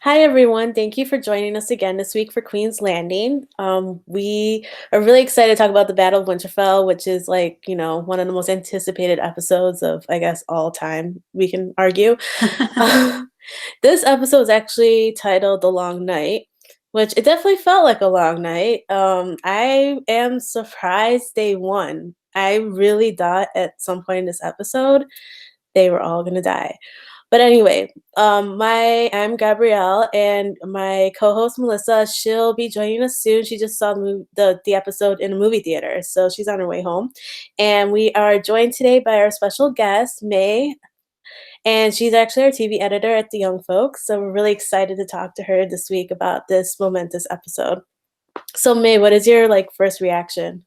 Hi, everyone. Thank you for joining us again this week for Queen's Landing. We are really excited to talk about the Battle of Winterfell, which is one of the most anticipated episodes of, I guess, all time, we can argue. Uh, this episode is actually titled The Long Night, which it definitely felt like a long night. I am surprised they won. I really thought at some point in this episode they were all going to die. But anyway, I'm Gabrielle, and my co-host Melissa. She'll be joining us soon. She just saw the episode in a movie theater, so she's on her way home. And we are joined today by our special guest May, and she's actually our TV editor at the Young Folks. So we're really excited to talk to her this week about this momentous episode. So May, what is your first reaction?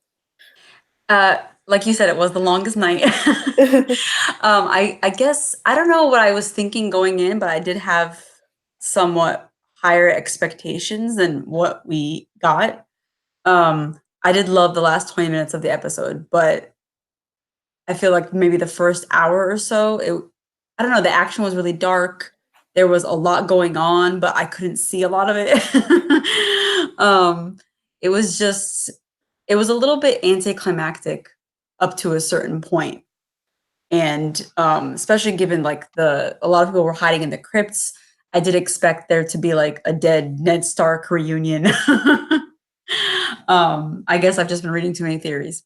Uh, like you said, it was the longest night. I guess I don't know what I was thinking going in, but I did have somewhat higher expectations than what we got. I did love the last 20 minutes of the episode, but I feel like maybe the first hour or so, I don't know, the action was really dark. There was a lot going on, but I couldn't see a lot of it. It was just it was a little bit anticlimactic up to a certain point. And especially given a lot of people were hiding in the crypts, I did expect there to be like a dead Ned Stark reunion. I guess I've just been reading too many theories.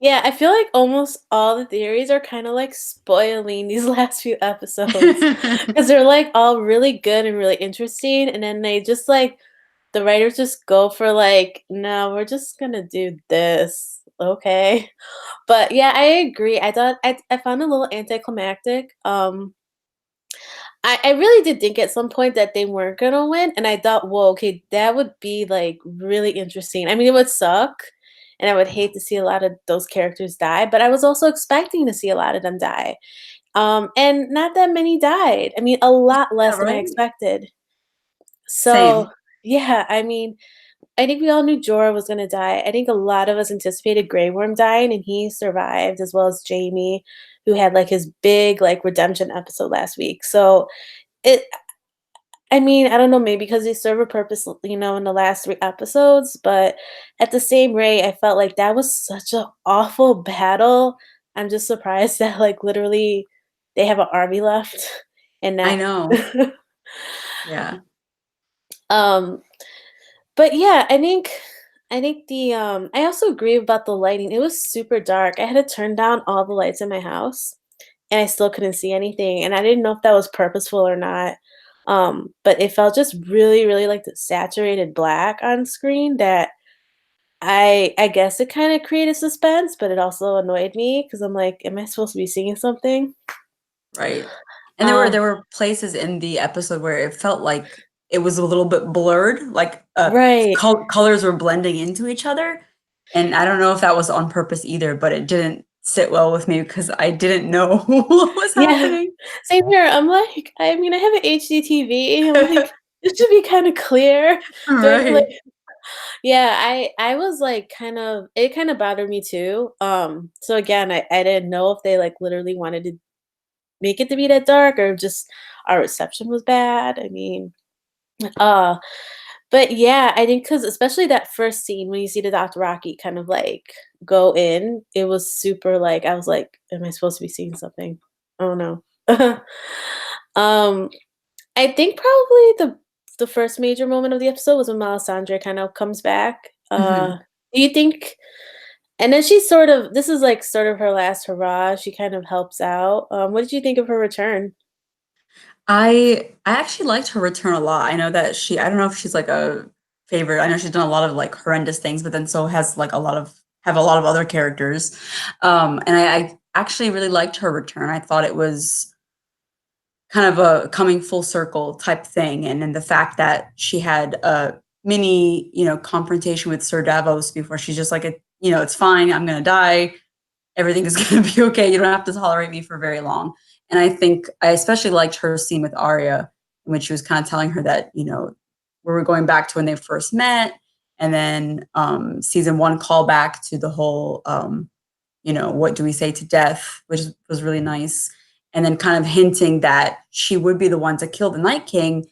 Yeah, I feel like almost all the theories are kind of like spoiling these last few episodes because they're like all really good and really interesting, and then they just the writers just go for no, we're just gonna do this, okay? But yeah, I agree. I found it a little anticlimactic. I really did think at some point that they weren't gonna win, and I thought, "Whoa, okay, that would be, really interesting." I mean, it would suck, and I would hate to see a lot of those characters die, but I was also expecting to see a lot of them die. And not that many died. I mean, a lot Yeah, less than I right? expected. So, Same. yeah, I mean, I think we all knew Jorah was gonna die. I think a lot of us anticipated Grey Worm dying, and he survived, as well as Jamie, who had, his big, redemption episode last week. So, it I mean, I don't know, maybe because they serve a purpose, in the last 3 episodes, but at the same rate, I felt like that was such an awful battle. I'm just surprised that, literally they have an army left and I not know. Yeah. Um, but yeah, I think I also agree about the lighting. It was super dark. I had to turn down all the lights in my house, and I still couldn't see anything, and I didn't know if that was purposeful or not. But it felt just really, really like the saturated black on screen that I guess it kind of created suspense, but it also annoyed me because I'm like, am I supposed to be seeing something? Right. And there were Um, there were places in the episode where it felt like it was a little bit blurred, right. colors were blending into each other, and I don't know if that was on purpose either, but it didn't sit well with me because I didn't know what was Yeah. happening. Same here. I'm like, I mean, I have an HD TV. I'm like, it should be kind of clear. Do I need Right. yeah, I was like it kind of bothered me too. So again, I didn't know if they literally wanted to make it to be that dark or just our reception was bad. I mean, uh but yeah, I think because especially that first scene when you see the Dothraki kind of go in, it was super I was like, am I supposed to be seeing something? Oh no. um I think probably the first major moment of the episode was when Melisandre kind of comes back. Mhm. Do you think and then she's sort of this is sort of her last hurrah. She kind of helps out. What did you think of her return? I actually liked her return a lot. I know that I don't know if she's like a favorite. I know she's done a lot of like horrendous things, but then so has like a lot of other characters. And I actually really liked her return. I thought it was kind of a coming full circle type thing. And then the fact that she had a mini, confrontation with Sir Davos before she's just like, it's fine. I'm going to die. Everything is going to be okay. You don't have to tolerate me for very long. And I think I especially liked her scene with Arya when she was kind of telling her that, we were going back to when they first met. And then season one callback to the whole, what do we say to death, which was really nice. And then kind of hinting that she would be the one to kill the Night King,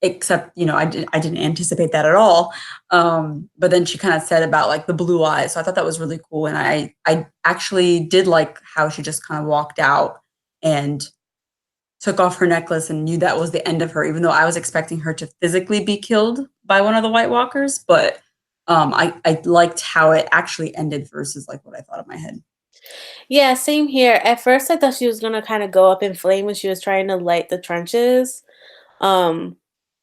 except, I didn't anticipate that at all. But then she kind of said about like the blue eyes. So I thought that was really cool. And I actually did like how she just kind of walked out and took off her necklace and knew that was the end of her, even though I was expecting her to physically be killed by one of the White Walkers. But I liked how it actually ended versus like what I thought in my head. Yeah, same here. At first, I thought she was gonna kind of go up in flame when she was trying to light the trenches. Um,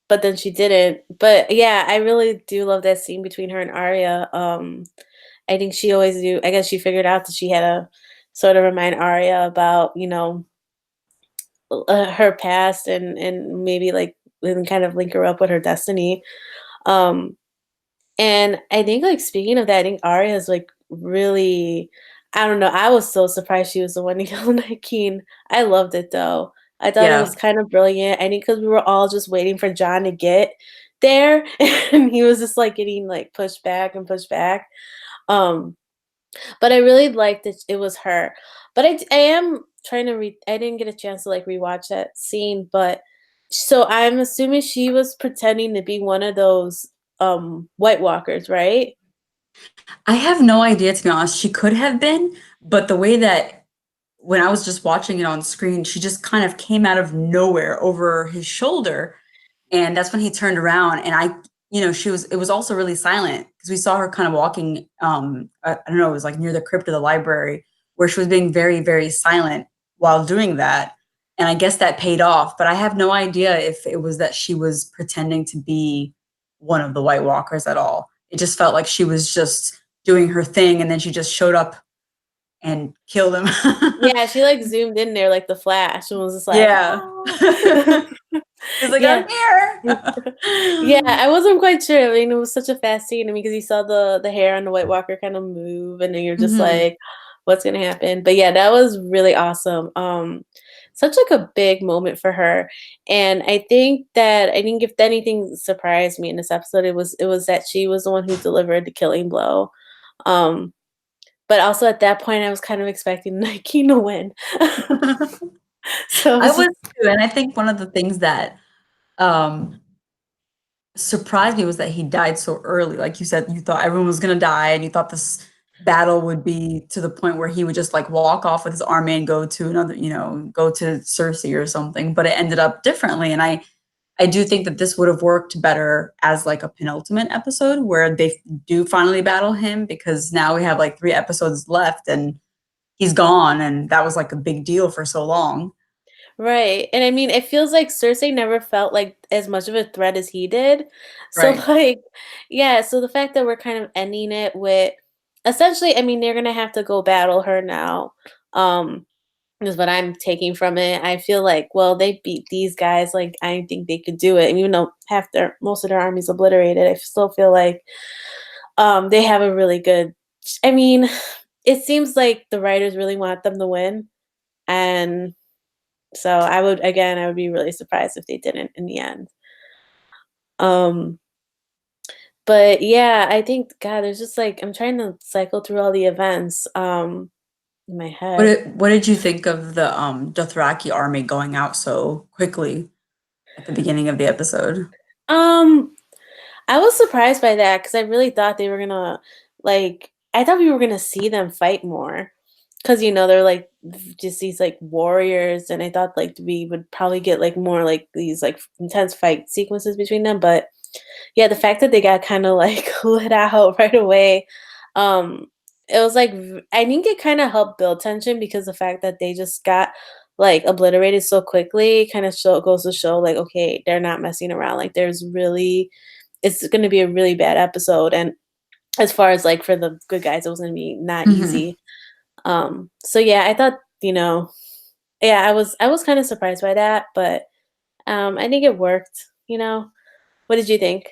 but then she didn't. But yeah, I really do love that scene between her and Arya. I think she always do. I guess she figured out that she had to sort of remind Arya about, her past and maybe like and kind of link her up with her destiny. Um, and I think, like, speaking of that, I think Arya is, like, really I don't know, I was so surprised she was the one to kill Night King. I loved it, though. I thought it Yeah. was kind of brilliant. I think because we were all just waiting for John to get there, and he was just, like, getting, like, pushed back and pushed back. Um, but I really liked that it was her. But I am trying to I didn't get a chance to, like, rewatch that scene, but so I'm assuming she was pretending to be one of those, White Walkers, right? I have no idea, to be honest. She could have been, but the way that when I was just watching it on screen, she just kind of came out of nowhere over his shoulder. And that's when he turned around and it was also really silent because we saw her kind of walking, I don't know, it was like near the crypt of the library where she was being very, very silent while doing that. And I guess that paid off, but I have no idea if it was that she was pretending to be one of the White Walkers at all. It just felt like she was just doing her thing and then she just showed up and killed him. Yeah, she, like, zoomed in there like the Flash and was just like, Yeah. "Ah." He's like, Yeah. I'm here. Yeah, I wasn't quite sure. I mean, it was such a fast scene. I mean, because you saw the hair on the White Walker kind of move, and then you're just Mhm. like, "What's gonna happen?" But yeah, that was really awesome. Such like a big moment for her, and I think if anything surprised me in this episode, it was that she was the one who delivered the killing blow. Um, but also at that point, I was kind of expecting Nike to win. So it I was was just too, and I think one of the things that, um, surprised me was that he died so early. Like you said, you thought everyone was gonna die, and you thought this battle would be to the point where he would just, like, walk off with his army and go to another go to Cersei or something, but it ended up differently, and I do think that this would have worked better as, like, a penultimate episode where they do finally battle him because now we have, like, 3 episodes left, and he's gone, and that was, like, a big deal for so long. right, and I mean, it feels like Cersei never felt like as much of a threat as he did. So, Right. like yeah, so the fact that we're kind of ending it with essentially, I mean, they're gonna have to go battle her now, is what I'm taking from it. I feel like, well, they beat these guys, like, I think they could do it, and even though most of their army's obliterated, I still feel like, they have a really good I mean, it seems like the writers really want them to win, and so I would be really surprised if they didn't in the end. Um, but yeah, I think God, there's just like I'm trying to cycle through all the events in my head. What did you think of the, Dothraki army going out so quickly at the beginning of the episode? Um, I was surprised by that because I really thought they were gonna I thought we were gonna see them fight more. Cause they're like just these like warriors, and I thought like we would probably get like more like these like intense fight sequences between them. But yeah, the fact that they got kind of like lit out right away, um, it was like I think it kind of helped build tension because the fact that they just got like obliterated so quickly kind of goes to show like okay, they're not messing around. Like it's going to be a really bad episode, and as far as like for the good guys, it was going to be not Mhm. easy. So yeah, I thought yeah, I was kind of surprised by that, but I think it worked. What did you think?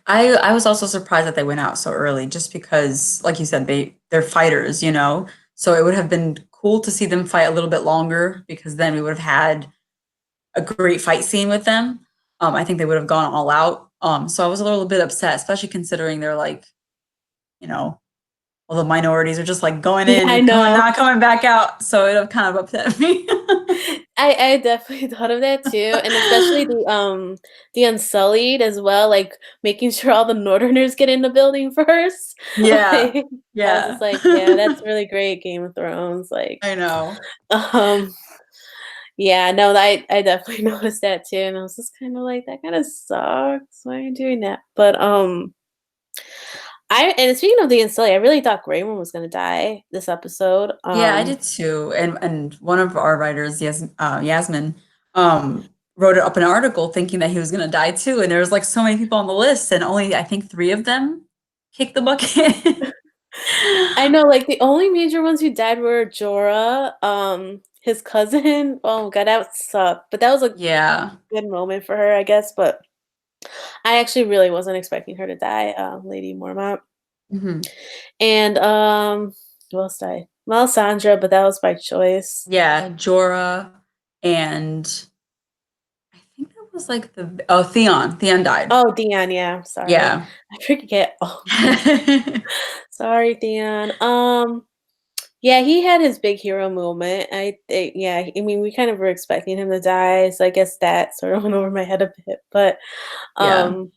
I was also surprised that they went out so early just because, like you said, they're fighters, you know? So it would have been cool to see them fight a little bit longer because then we would have had a great fight scene with them. I think they would have gone all out. So I was a little bit upset, especially considering they're like, you know, all the minorities are just like going Yeah, in I and coming, know. not coming back out. So it kind of upset me. I definitely thought of that too, and especially the Unsullied as well, like, making sure all the Northerners get in the building first. Yeah. Like, I was just Yeah. like, "Yeah, that's really great, Game of Thrones," like, I know. um, yeah, no, I definitely noticed that too, and I was just kinda like, "That kinda sucks, why are you doing that?" But, and speaking of the Unsullied, I really thought Grey Worm was gonna die this episode, Yeah, I did too, and one of our writers, Yasmin, wrote up an article thinking that he was gonna die too, and there was, like, so many people on the list, and only, I think, 3 of them kicked the bucket. I know, like, the only major ones who died were Jorah, his cousin. Oh god, that sucked, but that was a Yeah. good moment for her, I guess, but I actually really wasn't expecting her to die, Lady Mormont. Mhm. And, who else died? Melisandre, but that was by choice. Yeah, Jorah, and I think that was, like, Theon died. Oh, Theon, yeah, sorry. Yeah. I forget all the time. Sorry, Theon. Yeah, he had his big hero moment. I think yeah, I mean, we kind of were expecting him to die, so I guess that sort of went over my head a bit, but, Yeah. um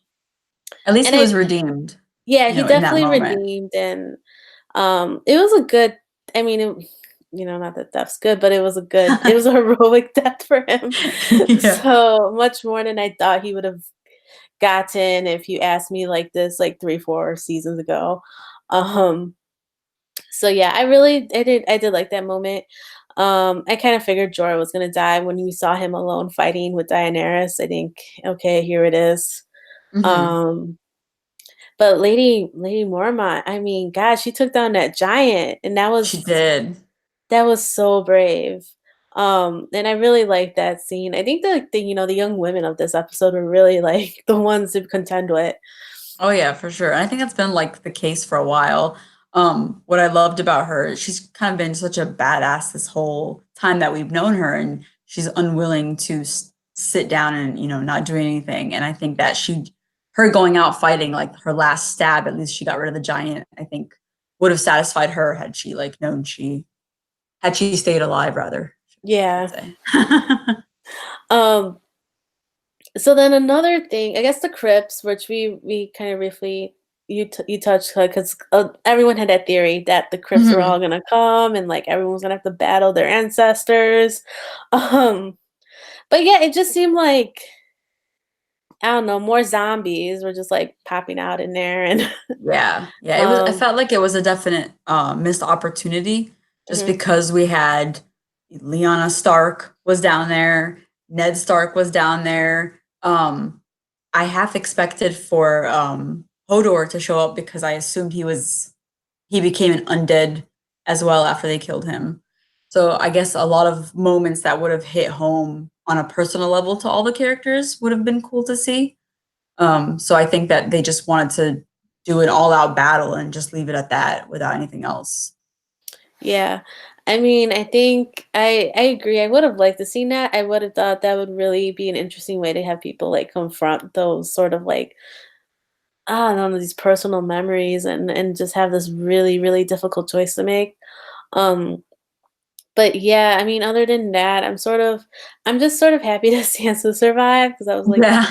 At least and he was I redeemed, yeah, you he know, in that definitely moment. redeemed, and, it was a good I mean, not that death's good, but it was a heroic death for him. Yeah. So, much more than I thought he would have gotten if you asked me like this, like, 3, 4 seasons ago. Um So yeah, I did like that moment. I kind of figured Jorah was gonna die when we saw him alone fighting with Daenerys. I think, okay, here it is. Mhm. Um, but Lady Mormont, I mean, God, she took down that giant, and She did. that was so brave. And I really liked that scene. I think the young women of this episode were really like the ones to contend with. Oh, yeah, for sure, and I think that's been, like, the case for a while. What I loved about her, she's kind of been such a badass this whole time that we've known her, and she's unwilling to sit down and, not doing anything, and I think that her going out fighting, like, her last stab, at least she got rid of the giant, I think would have satisfied her had she, like, known she had she stayed alive, rather, I should Yeah. say. Um, So then another thing, I guess the crypts, which we kind of briefly you touched because everyone had that theory that the crypts were all Mhm. gonna come and like everyone was gonna have to battle their ancestors. Um, but yeah, it just seemed like I don't know, more zombies were just like popping out in there and Yeah, yeah, I um felt like it was a definite, missed opportunity just mhm, because we had Lyanna Stark was down there, Ned Stark was down there. I half expected for, Hodor to show up because I assumed he became an undead as well after they killed him. So I guess a lot of moments that would have hit home on a personal level to all the characters would have been cool to see. So I think that they just wanted to do an all-out battle and just leave it at that without anything else. yeah. I mean, I think I agree. I would have liked to see that. I would have thought that would really be an interesting way to have people like confront those sort of like I don't know, these personal memories and just have this really, really difficult choice to make. Um, but yeah, I mean, other than that, I'm just sort of happy that Sansa survived because I was like, Yeah,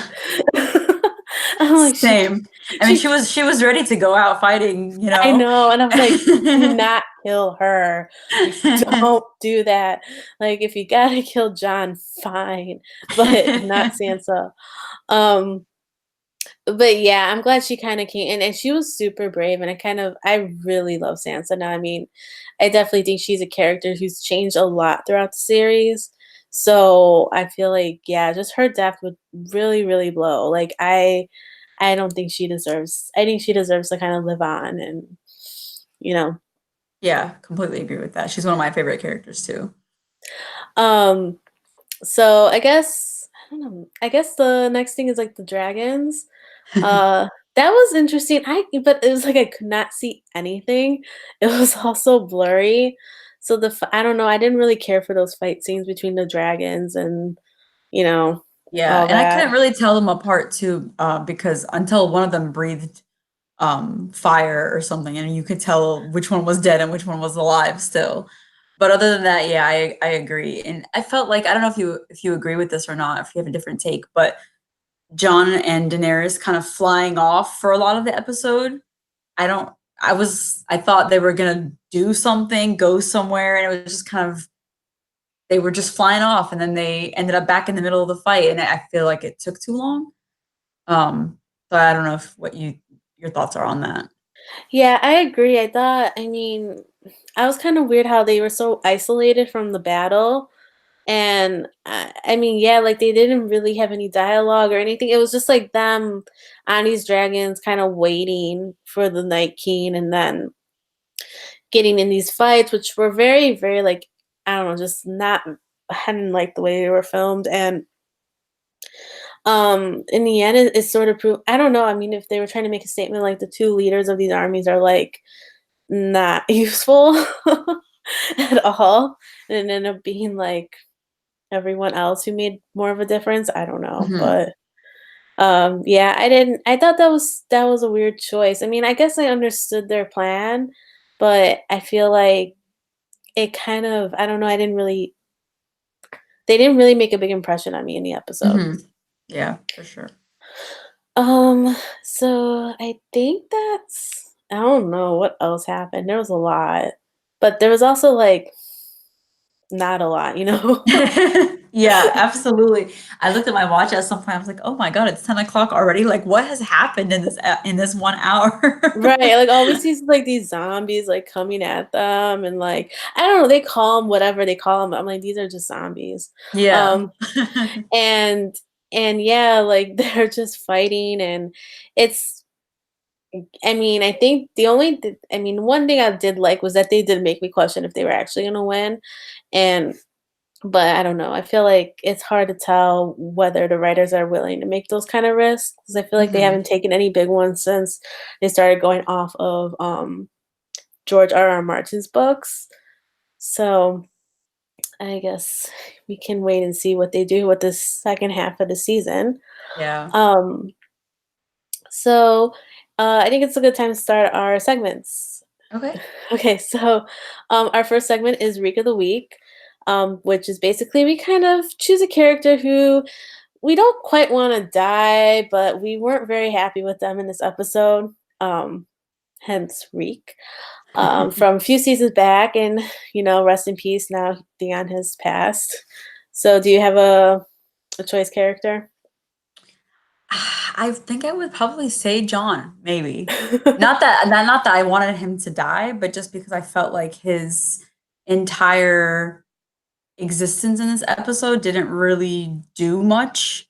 I'm like same. I mean, she, she was ready to go out fighting, you I know? know, and I was like, do not kill her, like don't do that. Like if you gotta kill John, fine, but not Sansa. Um, But yeah, I'm glad she kinda came and she was super brave, and I really love Sansa now, I mean, I definitely think she's a character who's changed a lot throughout the series, so I feel like, yeah, just her death would really, really blow, like, I don't think I think she deserves to kinda live on and, you know, Yeah, completely agree with that. She's one of my favorite characters too. um, so I don't know, I guess the next thing is, like, the dragons. Uh, that was interesting. But it was like I could not see anything. It was also blurry. So I don't know, I didn't really care for those fight scenes between the dragons and, you know, Yeah, all and I that. couldn't really tell them apart too, because until one of them breathed, fire or something, and you could tell which one was dead and which one was alive still. But other than that, yeah, I agree. And I felt like I don't know if you agree with this or not, if you have a different take, but Jon and Daenerys kind of flying off for a lot of the episode. I don't I thought they were gonna do something, go somewhere, and it was just kind of they were just flying off and then they ended up back in the middle of the fight and I feel like it took too long. Um, so I don't know if what your thoughts are on that. Yeah, I agree. I mean, I was kind of weird how they were so isolated from the battle. And I mean, yeah, like they didn't really have any dialogue or anything. It was just like them on these dragons kind of waiting for the Night King and then getting in these fights, which were very, very like, I don't know, just not, I hadn't liked the way they were filmed. And in the end, it sort of proved, I don't know. I mean, if they were trying to make a statement like the two leaders of these armies are like not useful at all, and it ended up being like everyone else who made more of a difference. I don't know, Mhm. but yeah, I thought that was a weird choice. I mean, I guess I understood their plan, but I feel like it kind of I don't know, I didn't really they didn't really make a big impression on me in the episode. Mhm. Yeah, for sure. So I think that's I don't know what else happened. There was a lot, but there was also like not a lot, you know? Yeah, absolutely. I looked at my watch at some point. I was like, "Oh my god, it's 10 o'clock already. Like, what has happened in this 1 hour?" Right, like, all we see is, like, these zombies, like, coming at them and, like I don't know, they call them whatever they call them. I'm like, "These are just zombies." Yeah. Um, and yeah, like, they're just fighting, and it's I mean, I think the only th I mean, one thing I did like was that they did make me question if they were actually gonna win, and but I don't know, I feel like it's hard to tell whether the writers are willing to make those kind of risks, 'cause I feel like they Mhm. haven't taken any big ones since they started going off of, George R.R. Martin's books. So, I guess we can wait and see what they do with this second half of the season. Yeah. Um, so, I think it's a good time to start our segments. Okay. Okay, so, our first segment is Reek of the Week, which is basically we kind of choose a character who we don't quite wanna die, but we weren't very happy with them in this episode, hence Reek. From a few seasons back, and rest in peace. Now Theon has passed. So, do you have a choice character? I think I would probably say John, maybe. Not that I wanted him to die, but just because I felt like his entire existence in this episode didn't really do much.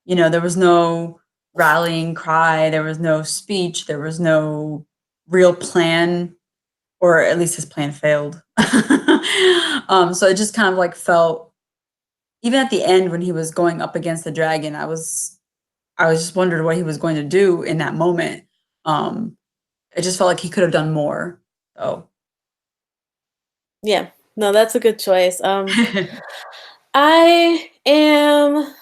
You know, there was no rallying cry, there was no speech, there was no real plan, or at least his plan failed. So it just kind of like felt even at the end when he was going up against the dragon, I was just wondered what he was going to do in that moment. Um, it just felt like he could have done more. So Yeah, no, that's a good choice. I am.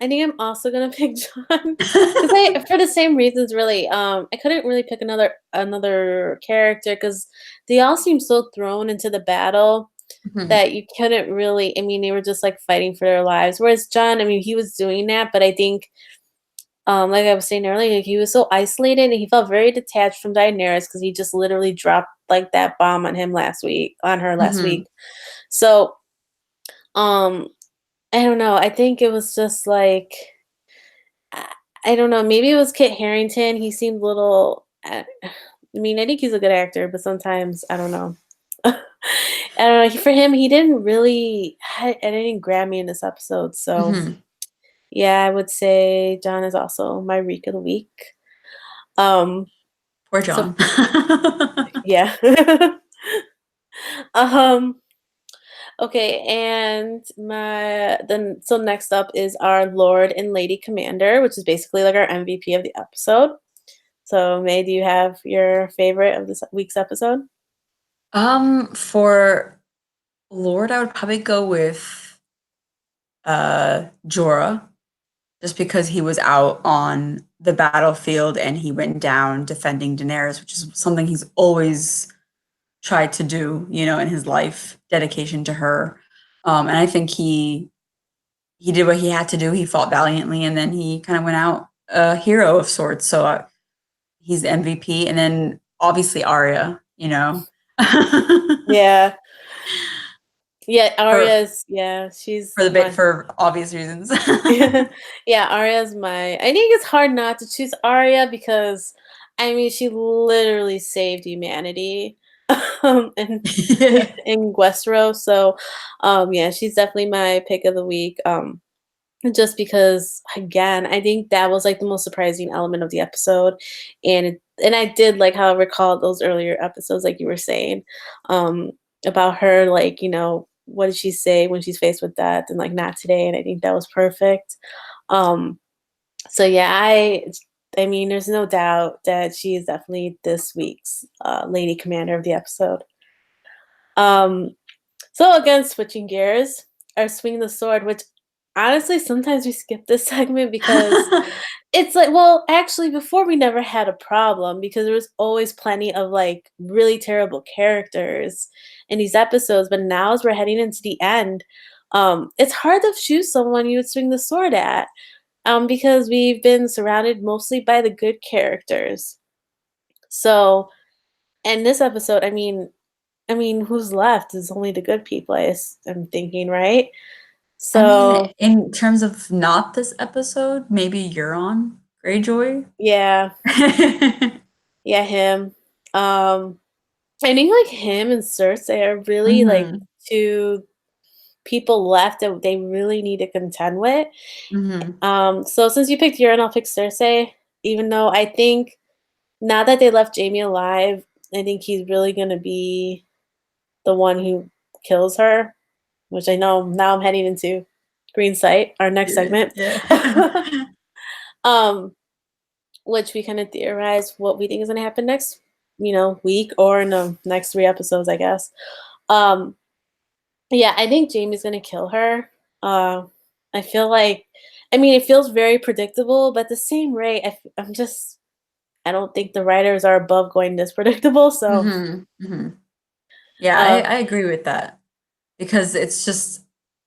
I think I'm also gonna pick John because I, for the same reasons, really. I couldn't really pick another character because they all seem so thrown into the battle Mhm, that you couldn't really. I mean, they were just like fighting for their lives. Whereas John, I mean, he was doing that, but I think like I was saying earlier, he was so isolated and he felt very detached from Daenerys because he just literally dropped like that bomb on her last mhm. week. So, um, I don't know. I think it was just like I, I don't know. Maybe it was Kit Harington. He seemed little. I mean, I think he's a good actor, but sometimes I don't know. I don't know. For him, he didn't really. I didn't grab me in this episode. So Mhm. yeah, I would say John is also my Reek of the week. Um, Poor so John. yeah. Um, okay, and so next up is our Lord and Lady Commander, which is basically like our MVP of the episode. So May, do you have your favorite of this week's episode? For Lord, I would probably go with Jorah, just because he was out on the battlefield and he went down defending Daenerys, which is something he's always tried to do, in his life, dedication to her. And I think he did what he had to do. He fought valiantly, and then he kind of went out a hero of sorts. So he's the MVP, and then obviously Arya. Yeah. Yeah, for Arya's yeah, she's for the bit my for obvious reasons. yeah, Arya's my I think it's hard not to choose Arya because I mean she literally saved humanity in Yeah. in Westeros. So yeah, she's definitely my pick of the week. Just because again, I think that was like the most surprising element of the episode. And I did like how I recalled those earlier episodes, like you were saying, um, about her, like, what did she say when she's faced with death and like not today. And I think that was perfect. Um, so yeah, I mean, there's no doubt that she is definitely this week's Lady Commander of the episode. Um, so again, switching gears, or swinging the sword, which honestly sometimes we skip this segment because it's like, well, actually, before we never had a problem because there was always plenty of like really terrible characters in these episodes. But now, as we're heading into the end, it's hard to choose someone you would swing the sword at, because we've been surrounded mostly by the good characters. So, in this episode, I mean, who's left is only the good people. I'm thinking, right? I mean, So, in terms of not this episode, maybe Euron Greyjoy. yeah, yeah, him. Um, I think like him and Cersei are really like Mhm, two people left that they really need to contend with. mhm. So since you picked Euron, I'll pick Cersei. Even though I think now that they left Jamie alive, I think he's really gonna be the one who kills her, which I know now I'm heading into Green Sight, our next segment. Yeah. um, which we kind of theorize what we think is gonna happen next, week or in the next 3 episodes, I guess. Um, Yeah, I think Jamie's gonna kill her. Uh, I feel like, I mean, it feels very predictable, but at the same rate, I don't think the writers are above going this predictable. So, Mhm, mhm. Yeah, I um, I agree with that because it's just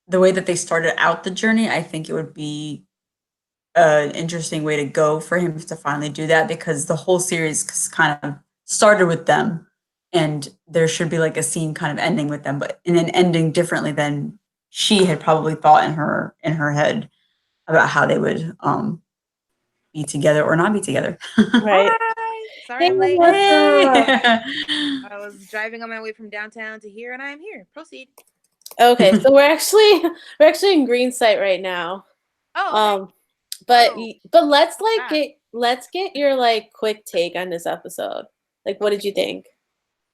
the way that they started out the journey, I think it would be an interesting way to go for him to finally do that because the whole series kind of started with them, and there should be like a scene kind of ending with them, but and then ending differently than she had probably thought in her head about how they would be together or not be together. right. Hi. Sorry Hey, I'm late. what's up? Hey. I was driving on my way from downtown to here and I am here. Proceed. Okay, so we're actually we're actually in Green Sight right now. Oh, okay. Um, but Oh, let's like fast. get your like quick take on this episode. Like, what did Okay. you think?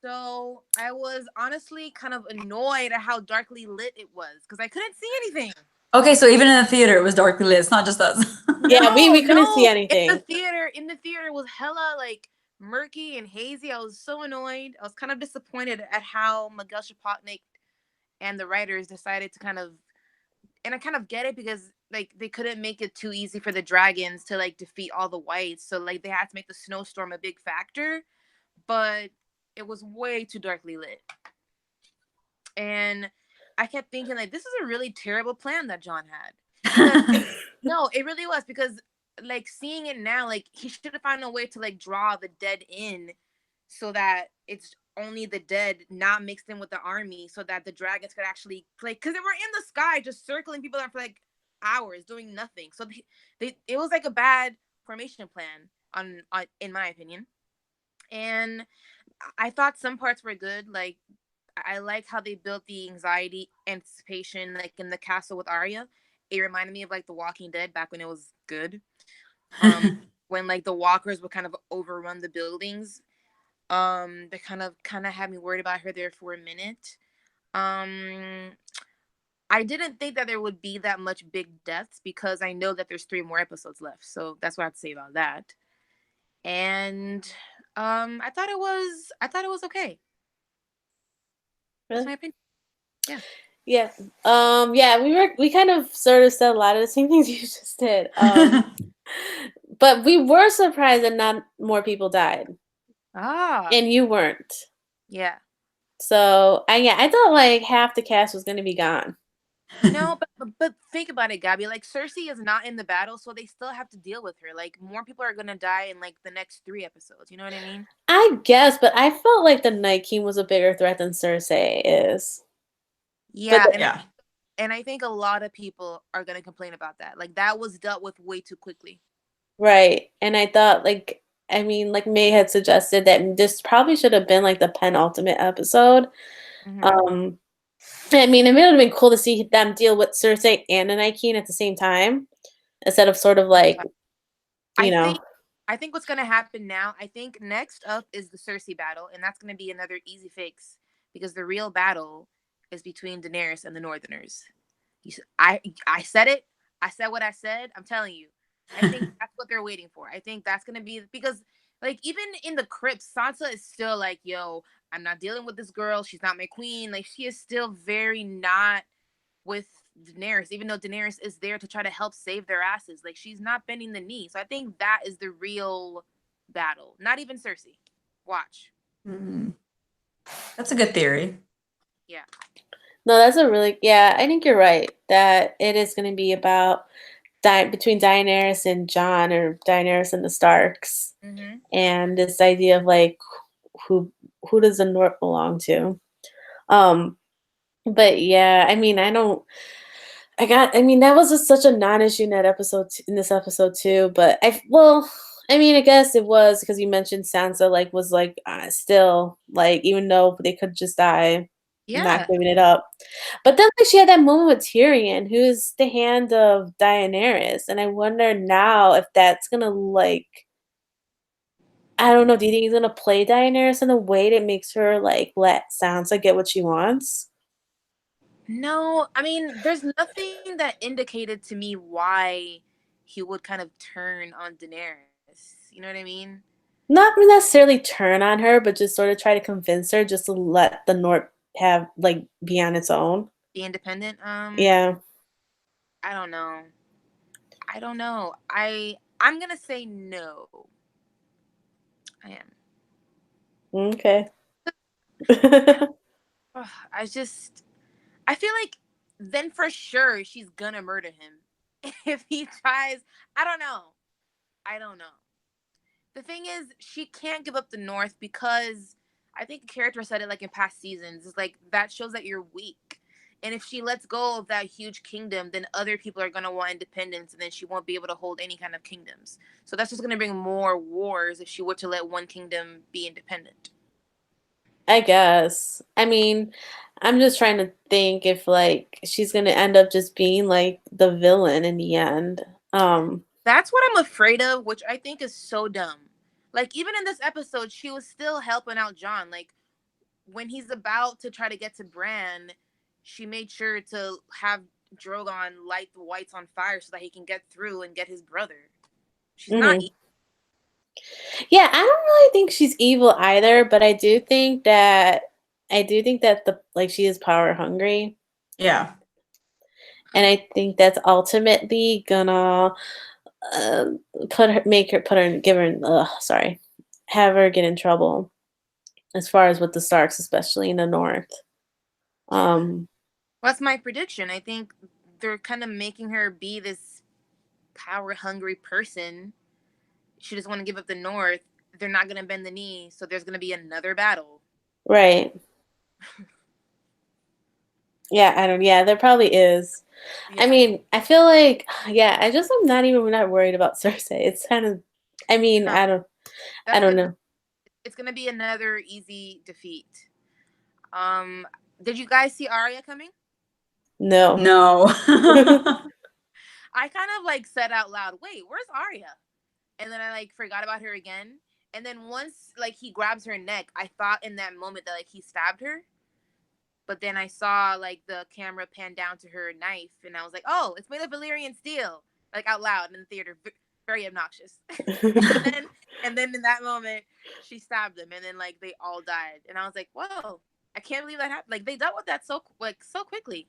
So I was honestly kind of annoyed at how darkly lit it was because I couldn't see anything. Okay, so even in the theater, it was darkly lit. It's not just us. Yeah, we No, we couldn't see no. anything. In the theater it was hella like murky and hazy. I was so annoyed. I was kind of disappointed at how Miguel Chapotnik and the writers decided to kind of, and I kind of get it because like they couldn't make it too easy for the dragons to like defeat all the whites, so like they had to make the snowstorm a big factor, but it was way too darkly lit. And I kept thinking like this is a really terrible plan that John had. Because no, it really was because like seeing it now, like he should have found a way to like draw the dead in so that it's only the dead not mixed in with the army so that the dragons could actually play because they were in the sky just circling people for like hours doing nothing. So they it was like a bad formation plan on in my opinion. And I thought some parts were good. Like I like how they built the anxiety anticipation like in the castle with Arya. It reminded me of like The Walking Dead back when it was good. Um when like the walkers would kind of overrun the buildings. They kind of had me worried about her there for a minute. Um I didn't think that there would be that much big deaths because I know that there's 3 more episodes left. So that's what I have to say about that. And I thought it was okay. That's Really? my opinion. Yeah. Yeah. Yeah, we kind of sort of said a lot of the same things you just did. But we were surprised that not more people died. Ah, And you weren't. yeah. So, yeah, I thought like half the cast was gonna be gone. No, but think about it, Gabby. Like Cersei is not in the battle, so they still have to deal with her. Like more people are gonna die in like the next 3 episodes. You know what I mean? I guess, but I felt like the Night King was a bigger threat than Cersei is. But Yeah, Yeah. and I think a lot of people are gonna complain about that. Like that was dealt with way too quickly. right, and I thought like I mean, like May had suggested that this probably should have been like the penultimate episode. Hmm. Um, I mean, it would have been cool to see them deal with Cersei and the Night King at the same time instead of sort of like, you I know, think I think what's gonna happen now. I think next up is the Cersei battle, and that's gonna be another easy fix because the real battle is between Daenerys and the Northerners. I said it. I said what I said. I'm telling you. I think that's what they're waiting for. I think that's gonna be because like even in the crypts, Sansa is still like, yo, I'm not dealing with this girl. She's not my queen. Like she is still very not with Daenerys, even though Daenerys is there to try to help save their asses. Like she's not bending the knee. So I think that is the real battle. Not even Cersei. Watch. Mm. That's a good theory. Yeah. no, that's a really yeah. I think you're right that it is going to be about between Daenerys and Jon, or Daenerys and the Starks, Mm-hmm. and this idea of like who who does the North belong to. Um, but yeah, I mean, I don't. I mean, that was just such a non-issue in that episode, in this episode too. But well, I mean, I guess it was because you mentioned Sansa, like, was like still like, even though they could just die, not Yeah. giving it up. But then like, she had that moment with Tyrion, who's the hand of Daenerys, and I wonder now if that's gonna like, I don't know. Do you think he's gonna play Daenerys in a way that makes her like let Sansa get what she wants? No, I mean, there's nothing that indicated to me why he would kind of turn on Daenerys. You know what I mean? Not necessarily turn on her, but just sort of try to convince her just to let the North have like be on its own. The independent. Yeah. I don't know. I don't know. I'm gonna say no. I am. Okay. Ugh, I feel like then for sure she's gonna murder him if he tries. I don't know. I don't know. The thing is, she can't give up the North because I think a character said it like in past seasons. It's like that shows that you're weak. And if she lets go of that huge kingdom, then other people are gonna want independence, and then she won't be able to hold any kind of kingdoms. So that's just gonna bring more wars if she were to let one kingdom be independent. I guess. I mean, I'm just trying to think if like she's gonna end up just being like the villain in the end. That's what I'm afraid of, which I think is so dumb. Like even in this episode, she was still helping out John. Like when he's about to try to get to Bran, she made sure to have Drogon light the whites on fire so that he can get through and get his brother. She's not Mhm. Yeah, I don't really think she's evil either, but I do think that the like she is power hungry, Yeah. and I think that's ultimately gonna uh, put her give her sorry, have her get in trouble as far as with the Starks, especially in the North. Um, That's my prediction. I think they're kind of making her be this power hungry person. She doesn't want to give up the North. They're not gonna bend the knee, so there's gonna be another battle. right. Yeah, I don't. Yeah, there probably is. I Yeah. mean, I feel like, yeah, I'm not even not worried about Cersei. It's kind of, I mean, No, I that's don't good. know. It's gonna be another easy defeat. Um, did you guys see Arya coming? No. No. I kind of like said out loud, "Wait, where's Arya?" And then I like forgot about her again. And then once like he grabs her neck, I thought in that moment that like he stabbed her. But then I saw like the camera pan down to her knife, and I was like, "Oh, it's made of Valyrian steel!" Like out loud in the theater, very obnoxious. and then and then in that moment, she stabbed him, and then like they all died, and I was like, "Whoa, I can't believe that happened!" Like they dealt with that so quickly.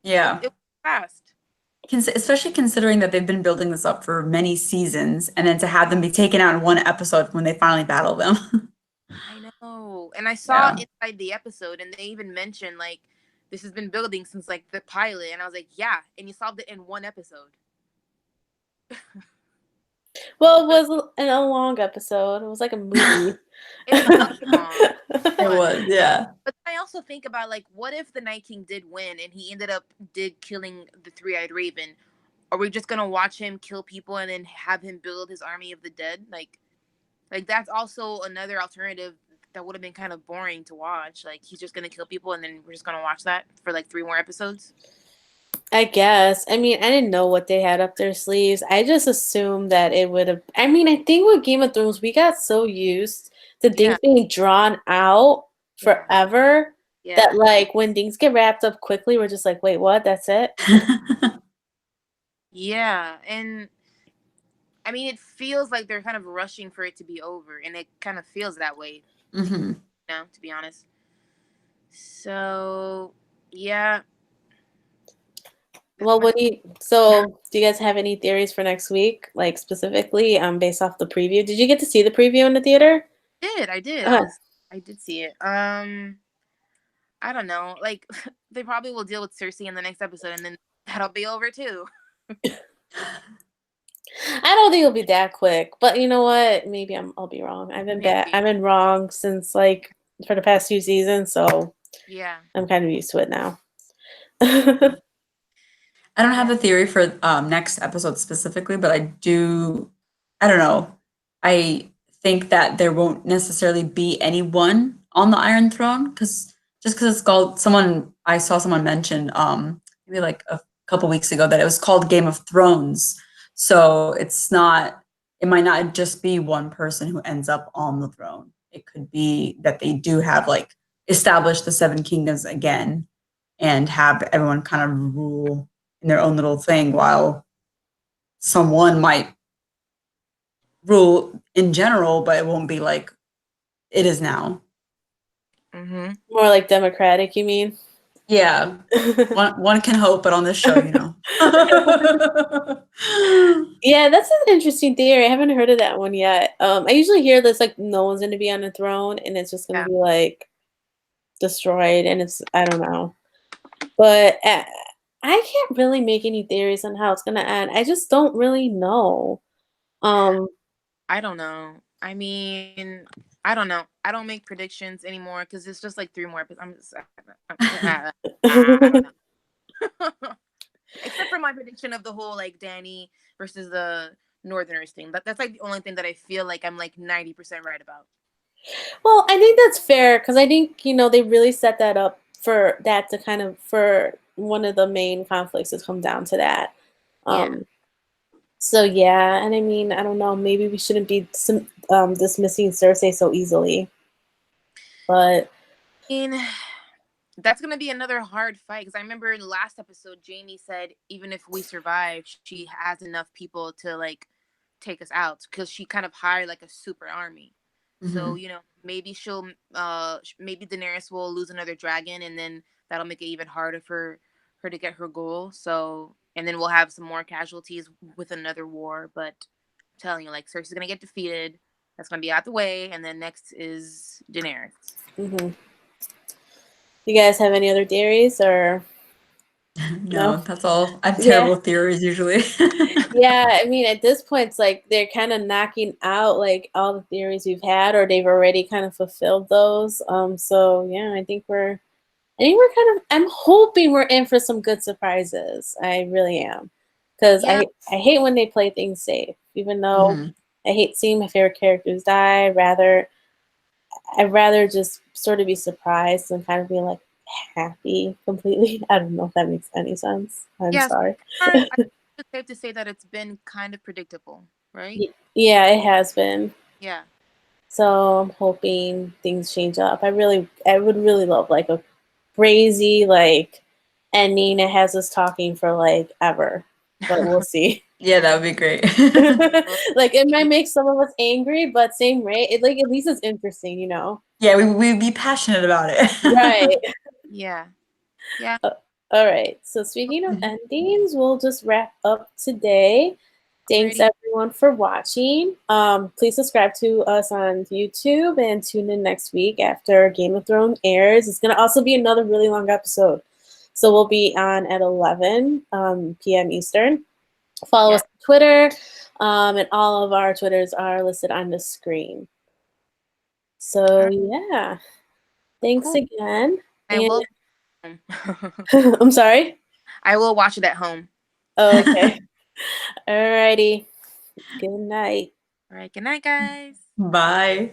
Yeah. It was fast. Especially considering that they've been building this up for many seasons, and then to have them be taken out in one episode when they finally battle them. I know. And I saw Yeah. inside the episode, and they even mentioned like this has been building since like the pilot, and I was like, yeah, and you solved it in one episode. Well, it was a long episode. It was like a movie. It was long. It was, yeah. But I also think about like, what if the Night King did win and he ended up killing the three-eyed raven? Are we just gonna watch him kill people and then have him build his army of the dead? Like that's also another alternative that would have been kind of boring to watch. Like he's just gonna kill people and then we're just gonna watch that for like 3 more episodes. I guess. I mean, I didn't know what they had up their sleeves. I just assumed that it would have. I mean, I think with Game of Thrones, we got so used to things being drawn out forever that, like, when things get wrapped up quickly, we're just like, wait, what? That's it? Yeah. And I mean, it feels like they're kind of rushing for it to be over, and it kind of feels that way. Mm-hmm. You know, to be honest. So, yeah. Well, do you guys have any theories for next week, like specifically based off the preview? Did you get to see the preview in the theater? I did. I did see it. I don't know. Like, they probably will deal with Cersei in the next episode, and then that'll be over too. I don't think it'll be that quick, but you know what? Maybe I'll be wrong. I've been wrong since like for the past 2 seasons, so yeah, I'm kind of used to it now. I don't have a theory for next episode specifically, but I don't know. I think that there won't necessarily be anyone on the Iron Throne because it's called I saw someone mention maybe like a couple weeks ago that it was called Game of Thrones. So it might not just be one person who ends up on the throne. It could be that they do have like established the 7 kingdoms again and have everyone kind of rule in their own little thing while someone might rule in general, but it won't be like it is now. Mm-hmm. More like democratic, you mean? Yeah. one can hope, but on this show, you know. Yeah, that's an interesting theory. I haven't heard of that one yet. I usually hear this like no one's going to be on the throne and it's just going to be like destroyed, and I don't know. But I can't really make any theories on how it's going to end. I just don't really know. I don't know. I mean, I don't know. I don't make predictions anymore because it's just like 3 more episodes. I don't know. Except for my prediction of the whole like Dany versus the Northerners thing. That's like the only thing that I feel like I'm like 90% right about. Well, I think that's fair because I think, they really set that up for that to kind of, for one of the main conflicts to come down to that. So, yeah, and I mean, I don't know, maybe we shouldn't be dismissing Cersei so easily. But I mean, that's going to be another hard fight because I remember in the last episode, Jaime said, even if we survive, she has enough people to like take us out because she kind of hired like a super army. Mm-hmm. So, maybe maybe Daenerys will lose another dragon and then that'll make it even harder for her to get her goal. So, and then we'll have some more casualties with another war. But I'm telling you, like, Cersei's going to get defeated. That's going to be out the way. And then next is Daenerys. Mm-hmm. You guys have any other theories or? No, that's all. I have terrible theories usually. Yeah, I mean, at this point, it's like they're kind of knocking out like all the theories we've had, or they've already kind of fulfilled those. So yeah, I think we're I'm hoping we're in for some good surprises. I really am, because I hate when they play things safe. Even though I hate seeing my favorite characters die, I'd rather just sort of be surprised and kind of be like happy completely. I don't know if that makes any sense. I'm sorry. I think it's safe to say that it's been kind of predictable, right? Yeah, it has been. Yeah. So I'm hoping things change up. I would really love like a crazy like ending that has us talking for like ever, but we'll see. Yeah, that would be great. Like it might make some of us angry, but same rate, at least it's interesting, Yeah, we'd be passionate about it. Right. Yeah. All right. So speaking of endings, we'll just wrap up today. Thanks Alrighty. everyone for watching. Please subscribe to us on YouTube and tune in next week after Game of Thrones airs. It's gonna also be another really long episode. So we'll be on at 11 p.m. Eastern. Follow us on Twitter, and all of our Twitters are listed on the screen. So yeah, thanks Cool. again. I And will. I'm sorry. I will watch it at home. Okay. Alrighty. Good night. All right. Good night, guys. Bye.